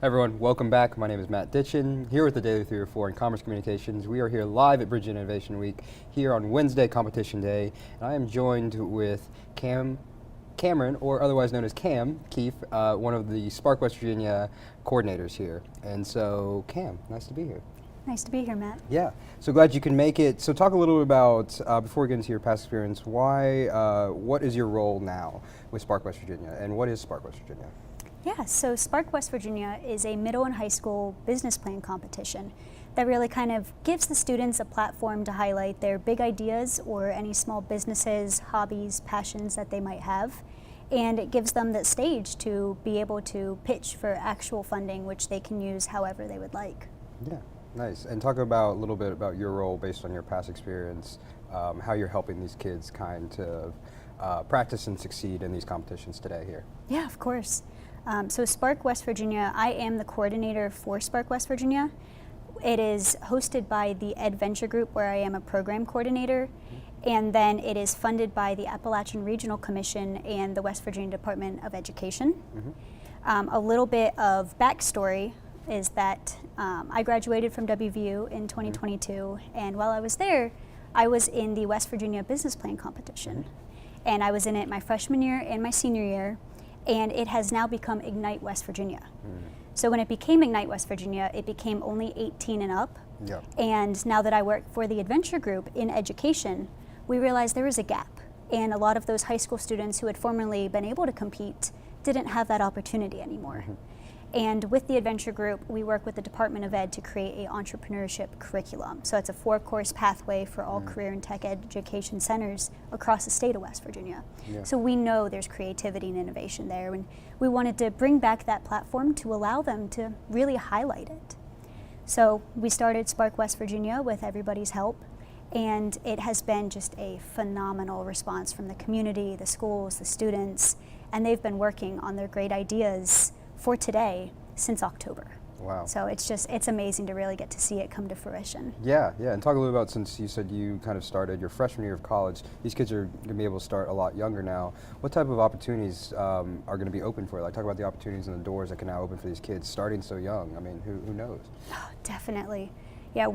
Everyone, welcome back. My name is Matt Ditchin, here with the Daily 304 in Commerce Communications. We are here live at Bridge Innovation Week, here on Wednesday, Competition Day, and I am joined with Cameron, or otherwise known as Cam, Keefe, one of the Spark West Virginia coordinators here. And so, Cam, nice to be here. Nice to be here, Matt. Yeah, so glad you can make it. So talk a little bit about, before we get into your past experience, what is your role now with Spark West Virginia, and what is Spark West Virginia? Yeah, so Spark West Virginia is a middle and high school business plan competition that really kind of gives the students a platform to highlight their big ideas or any small businesses, hobbies, passions that they might have. And it gives them the stage to be able to pitch for actual funding, which they can use however they would like. Yeah, nice. And talk about a little bit about your role based on your past experience, how you're helping these kids kind of practice and succeed in these competitions today here. Yeah, of course. So Spark West Virginia, I am the coordinator for Spark West Virginia. It is hosted by the Adventure Group, where I am a program coordinator, and then it is funded by the Appalachian Regional Commission and the West Virginia Department of Education. A little bit of backstory is that I graduated from WVU in 2022, and while I was there, I was in the West Virginia Business Plan competition. And I was in it my freshman year and my senior year, and it has now become Ignite West Virginia. So when it became Ignite West Virginia, it became only 18 and up. Yep. And now that I work for the Adventure Group in education, we realized there was a gap. And a lot of those high school students who had formerly been able to compete didn't have that opportunity anymore. And with the Adventure Group, we work with the Department of Ed to create an entrepreneurship curriculum. So it's a 4-course pathway for all career and tech education centers across the state of West Virginia. Yeah. So we know there's creativity and innovation there, and we wanted to bring back that platform to allow them to really highlight it. So we started Spark West Virginia with everybody's help, and it has been just a phenomenal response from the community, the schools, the students, and they've been working on their great ideas for today since October. Wow. So it's amazing to really get to see it come to fruition. Yeah, and talk a little about, since you said you kind of started your freshman year of college, these kids are going to be able to start a lot younger now. What type of opportunities are going to be open for you? Like, talk about the opportunities and the doors that can now open for these kids starting so young. I mean, who knows? Oh, definitely. Yeah,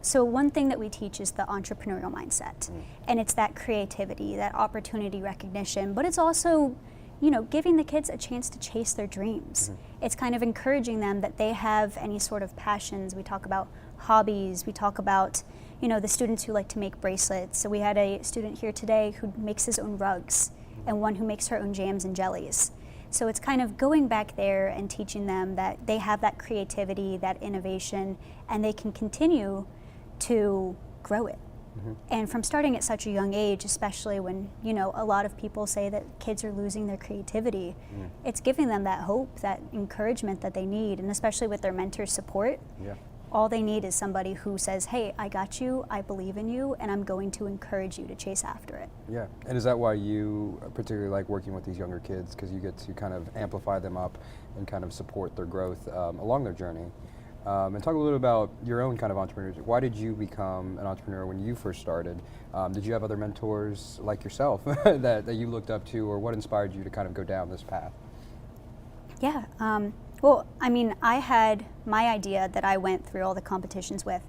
so one thing that we teach is the entrepreneurial mindset. And it's that creativity, that opportunity recognition, but it's also, giving the kids a chance to chase their dreams. It's kind of encouraging them that they have any sort of passions. We talk about hobbies. We talk about, the students who like to make bracelets. So we had a student here today who makes his own rugs and one who makes her own jams and jellies. So it's kind of going back there and teaching them that they have that creativity, that innovation, and they can continue to grow it. And from starting at such a young age, especially when, a lot of people say that kids are losing their creativity, it's giving them that hope, that encouragement that they need, and especially with their mentor's support. All they need is somebody who says, hey, I got you, I believe in you, and I'm going to encourage you to chase after it. Yeah, and is that why you particularly like working with these younger kids, because you get to kind of amplify them up and kind of support their growth along their journey? And talk a little about your own kind of entrepreneurship. Why did you become an entrepreneur when you first started? Did you have other mentors like yourself that you looked up to, or what inspired you to kind of go down this path? Yeah, well, I had my idea that I went through all the competitions with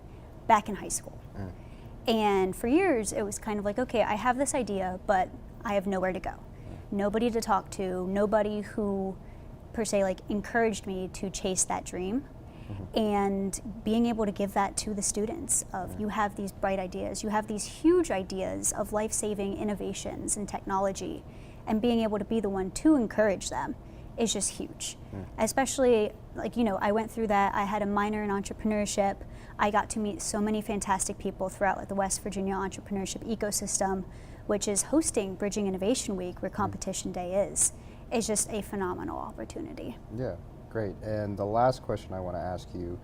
back in high school. And for years, it was kind of like, okay, I have this idea, but I have nowhere to go. Nobody to talk to, nobody who, per se, encouraged me to chase that dream. And being able to give that to the students of, you have these bright ideas, you have these huge ideas of life-saving innovations and technology, and being able to be the one to encourage them is just huge. Especially, I went through that. I had a minor in entrepreneurship. I got to meet so many fantastic people throughout the West Virginia entrepreneurship ecosystem, which is hosting Bridging Innovation Week, where Competition Day is. It's just a phenomenal opportunity. Yeah. Great. And the last question I want to ask you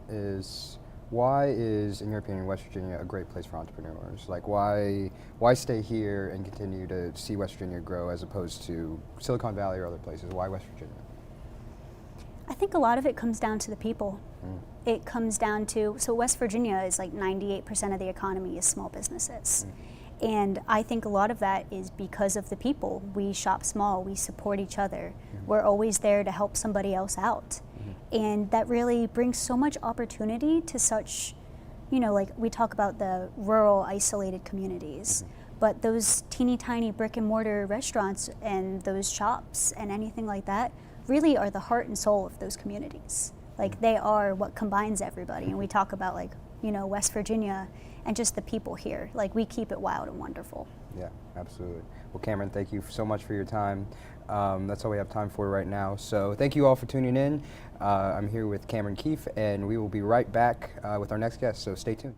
is, why is, in your opinion, West Virginia a great place for entrepreneurs? Like, why stay here and continue to see West Virginia grow as opposed to Silicon Valley or other places? Why West Virginia? I think a lot of it comes down to the people. It comes down to, so West Virginia is 98% of the economy is small businesses. And I think a lot of that is because of the people. We shop small, we support each other. We're always there to help somebody else out. And that really brings so much opportunity to such, like we talk about the rural isolated communities, but those teeny tiny brick and mortar restaurants and those shops and anything like that really are the heart and soul of those communities. Like they are what combines everybody. And we talk about West Virginia and just the people here. Like we keep it wild and wonderful. Yeah, absolutely. Well, Cameron, thank you so much for your time. That's all we have time for right now. So thank you all for tuning in. I'm here with Cameron Keefe, and we will be right back with our next guest, so stay tuned.